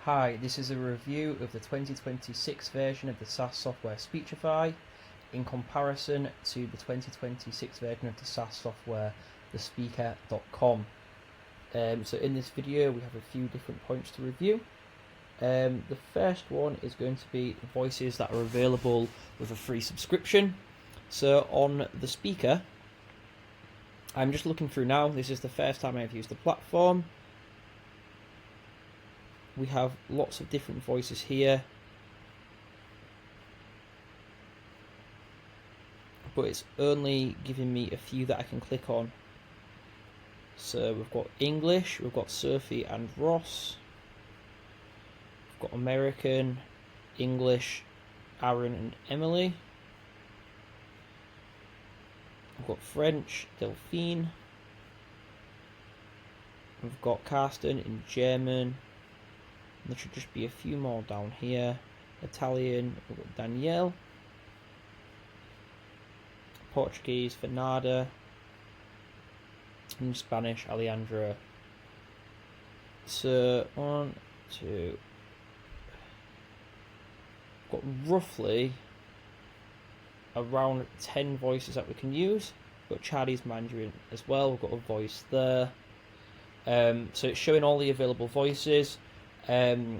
Hi, this is a review of the 2026 version of the SaaS software Speechify in comparison to the 2026 version of the SaaS software thespeaker.com. So in this video we have a few different points to review. The first one is going to be the voices that are available with a free subscription. So on the Speaker, I'm just looking through now. This is the first time I've used the platform. We have lots of different voices here, but it's only giving me a few that I can click on. So we've got English, we've got Sophie and Ross, we've got American, English, Aaron and Emily, we've got French, Delphine, we've got Karsten in German. There should just be a few more down here. Italian, we've got Danielle. Portuguese, Fernanda. And Spanish, Alejandra. So, one, two. We've got roughly around 10 voices that we can use. We've got Chinese Mandarin as well. We've got a voice there. So it's showing all the available voices. On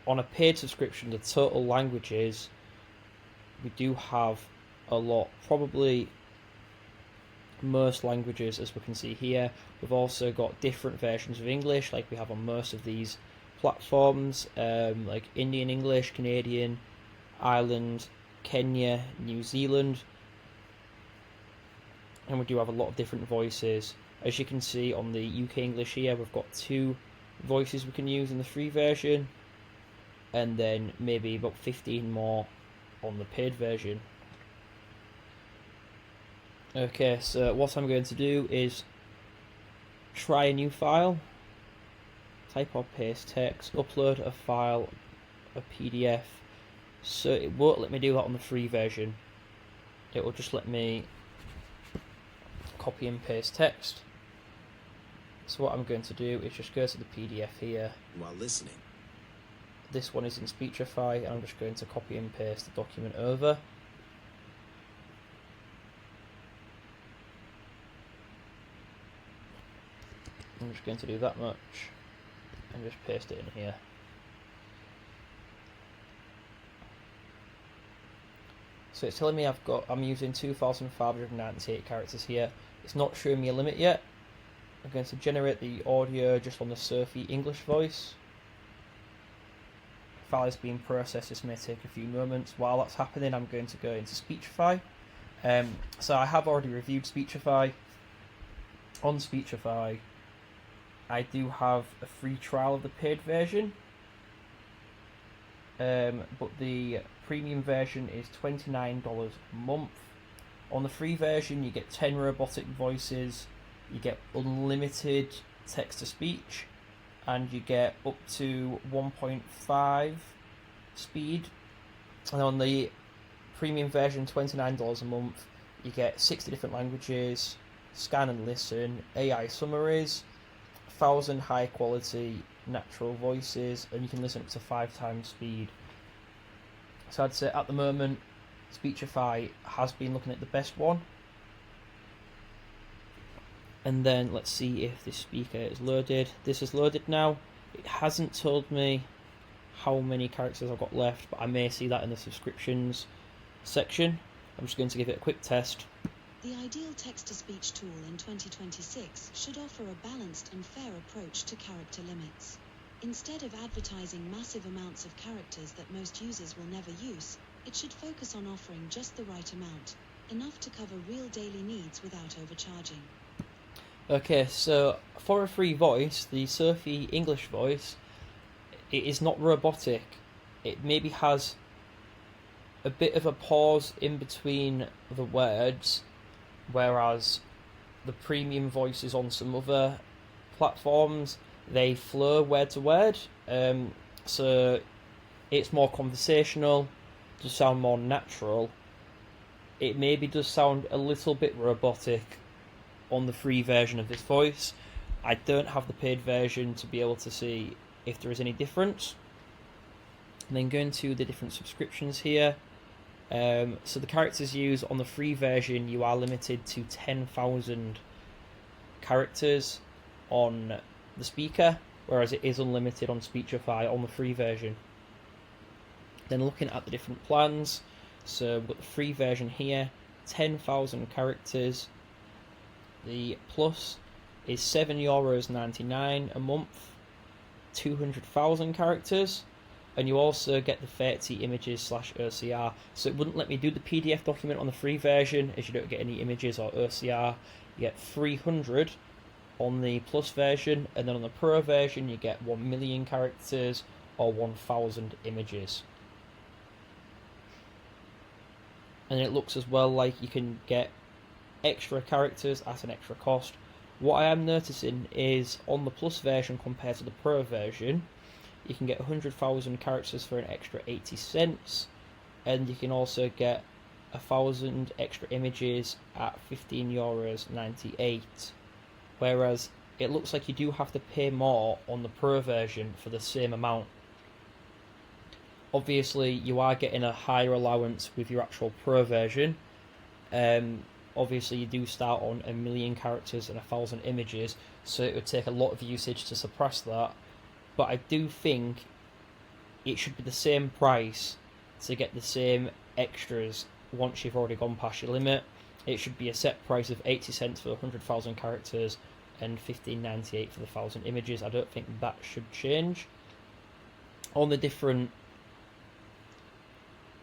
a paid subscription, the total languages, we do have a lot, probably most languages, as we can see here. We've also got different versions of English, like we have on most of these platforms, like Indian English, Canadian, Ireland, Kenya, New Zealand, and we do have a lot of different voices. As you can see on the UK English here, we've got 2 voices we can use in the free version, and then maybe about 15 more on the paid version. Okay, so what I'm going to do is try a new file, type or paste text, upload a file, a PDF. So it won't let me do that on the free version. It will just let me copy and paste text. So what I'm going to do is just go to the PDF here. While listening. This one is in Speechify, and I'm just going to copy and paste the document over. I'm just going to do that much and just paste it in here. So it's telling me I'm using 2,598 characters here. It's not showing me a limit yet. I'm going to generate the audio just on the Sophie English voice. The file is being processed. This may take a few moments. While that's happening, I'm going to go into Speechify. So I have already reviewed Speechify. On Speechify, I do have a free trial of the paid version, but the premium version is $29 a month. On the free version, you get 10 robotic voices. You get unlimited text-to-speech, and you get up to 1.5 speed. And on the premium version, $29 a month, you get 60 different languages, scan and listen, AI summaries, 1,000 high-quality natural voices, and you can listen up to 5 times speed. So I'd say at the moment, Speechify has been looking at the best one. And then let's see if this speaker is loaded. This is loaded now. It hasn't told me how many characters I've got left, but I may see that in the subscriptions section. I'm just going to give it a quick test. The ideal text-to-speech tool in 2026 should offer a balanced and fair approach to character limits. Instead of advertising massive amounts of characters that most users will never use, it should focus on offering just the right amount, enough to cover real daily needs without overcharging. Okay, so for a free voice, the Sophie English voice, it is not robotic. It maybe has a bit of a pause in between the words, whereas the premium voices on some other platforms, they flow word to word. So it's more conversational, does sound more natural. It maybe does sound a little bit robotic on the free version of this voice. I don't have the paid version to be able to see if there is any difference. And then going to the different subscriptions here. So the characters used on the free version, you are limited to 10,000 characters on the speaker, whereas it is unlimited on Speechify on the free version. Then looking at the different plans, so we've got the free version here, 10,000 characters. The plus is €7.99 a month, 200,000 characters. And you also get the 30 images / OCR. So it wouldn't let me do the PDF document on the free version, as you don't get any images or OCR. You get 300 on the plus version, and then on the pro version you get 1 million characters or 1,000 images. And it looks as well like you can get extra characters at an extra cost. What I am noticing is on the plus version compared to the pro version, you can get 100,000 characters for an extra 80 cents, and you can also get 1,000 extra images at €15.98. Whereas it looks like you do have to pay more on the pro version for the same amount. Obviously, you are getting a higher allowance with your actual pro version. Obviously, you do start on 1 million characters and 1,000 images, so it would take a lot of usage to suppress that. But I do think it should be the same price to get the same extras once you've already gone past your limit. It should be a set price of 80 cents for 100,000 characters and $15.98 for the 1,000 images. I don't think that should change. On the different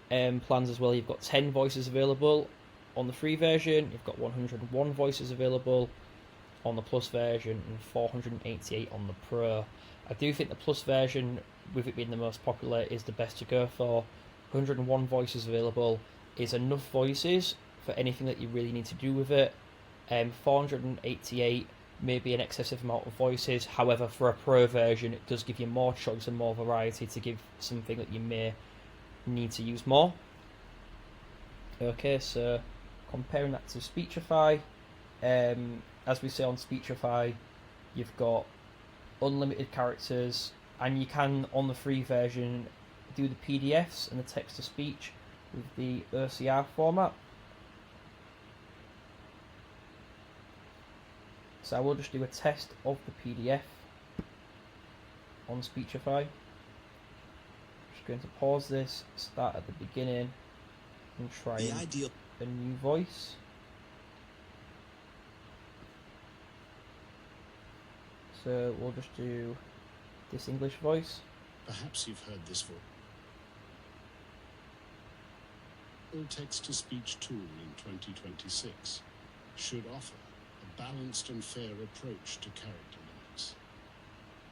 plans as well, you've got 10 voices available on the free version, you've got 101 voices available on the plus version, and 488 on the pro. I do think the plus version, with it being the most popular, is the best to go for. 101 voices available is enough voices for anything that you really need to do with it. 488 may be an excessive amount of voices, however for a pro version it does give you more choice and more variety to give something that you may need to use more. Okay, so comparing that to Speechify, as we say on Speechify, you've got unlimited characters, and you can, on the free version, do the PDFs and the text-to-speech with the OCR format. So I will just do a test of the PDF on Speechify. Just going to pause this, start at the beginning, and try a new voice. So we'll just do this English voice. Perhaps you've heard this voice. The text-to-speech tool in 2026 should offer a balanced and fair approach to character limits.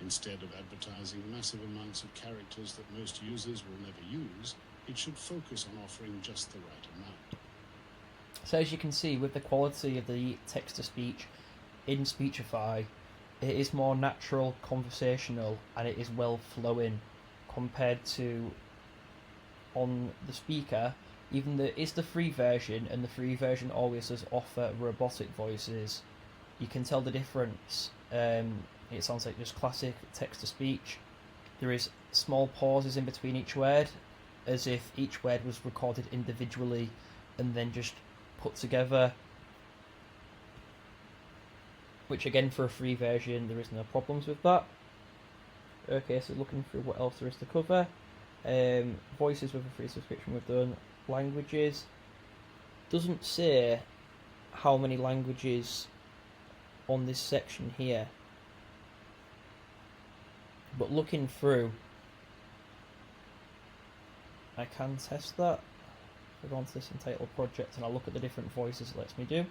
Instead of advertising massive amounts of characters that most users will never use, it should focus on offering just the right amount. So as you can see, with the quality of the text-to-speech in Speechify, it is more natural, conversational, and it is well flowing compared to on the speaker. Even though it is the free version, and the free version always does offer robotic voices, you can tell the difference. It sounds like just classic text-to-speech. There is small pauses in between each word, as if each word was recorded individually and then just put together. Which again, for a free version, there is no problems with that. Okay, so looking through what else there is to cover. Voices with a free subscription we've done. Languages. Doesn't say how many languages on this section here. But looking through, I can test that. If I go onto this entitled project and I look at the different voices it lets me do.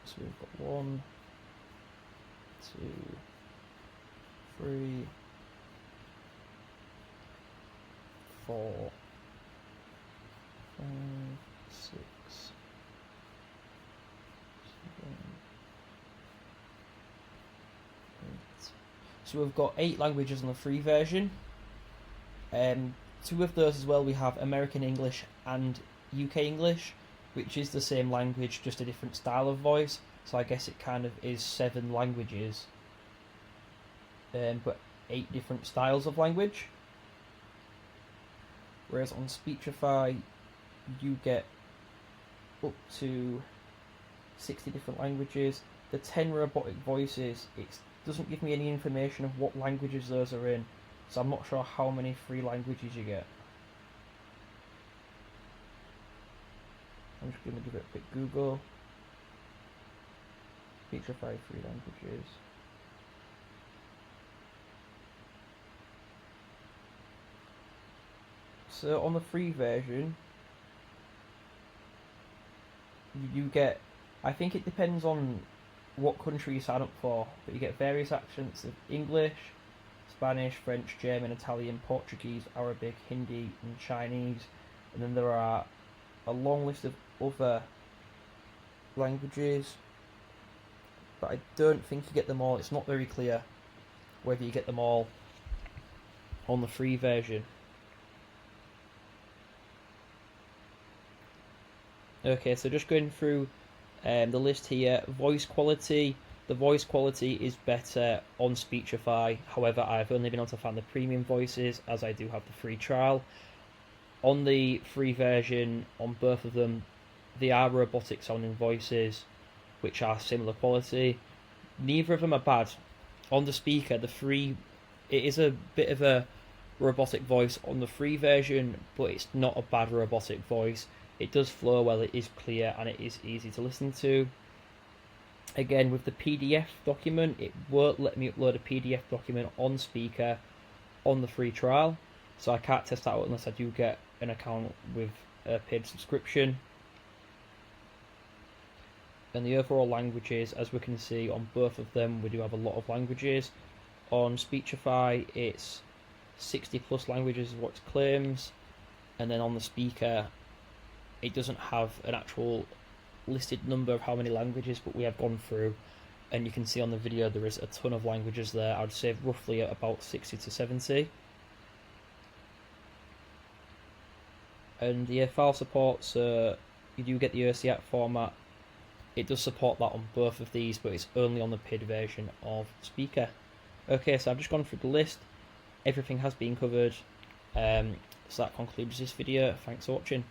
So we've got 1, 2, 3, 4, 5, 6, 7, 8. So we've got 8 languages on the free version. 2 of those as well, we have American English and UK English. which is the same language, just a different style of voice. So I guess it kind of is 7 languages, but 8 different styles of language. Whereas on Speechify, you get up to 60 different languages. The 10 robotic voices, it doesn't give me any information of what languages those are in, so I'm not sure how many free languages you get. I'm just going to give it a quick Google. Speechify free languages. So on the free version, you get, I think it depends on what country you sign up for, but you get various accents of English, Spanish, French, German, Italian, Portuguese, Arabic, Hindi, and Chinese. And then there are a long list of other languages, but I don't think you get them all. It's not very clear whether you get them all on the free version. Okay, so just going through the list here. Voice quality. The voice quality is better on Speechify. However, I've only been able to find the premium voices, as I do have the free trial. On the free version, on both of them, they are robotic sounding voices, which are similar quality. Neither of them are bad. On the speaker, the free, it is a bit of a robotic voice on the free version, but it's not a bad robotic voice. It does flow well, it is clear, and it is easy to listen to. Again, with the PDF document, it won't let me upload a PDF document on speaker on the free trial, so I can't test that out unless I do get an account with a paid subscription. And the overall languages, as we can see on both of them, we do have a lot of languages. On Speechify, it's 60 plus languages is what it claims, and then on the speaker, it doesn't have an actual listed number of how many languages, but we have gone through, and you can see on the video there is a ton of languages there. I'd say roughly about 60 to 70. And the file support, so you do get the OCR format. It does support that on both of these, but it's only on the paid version of speaker. Okay, so I've just gone through the list. Everything has been covered. So that concludes this video. Thanks for watching.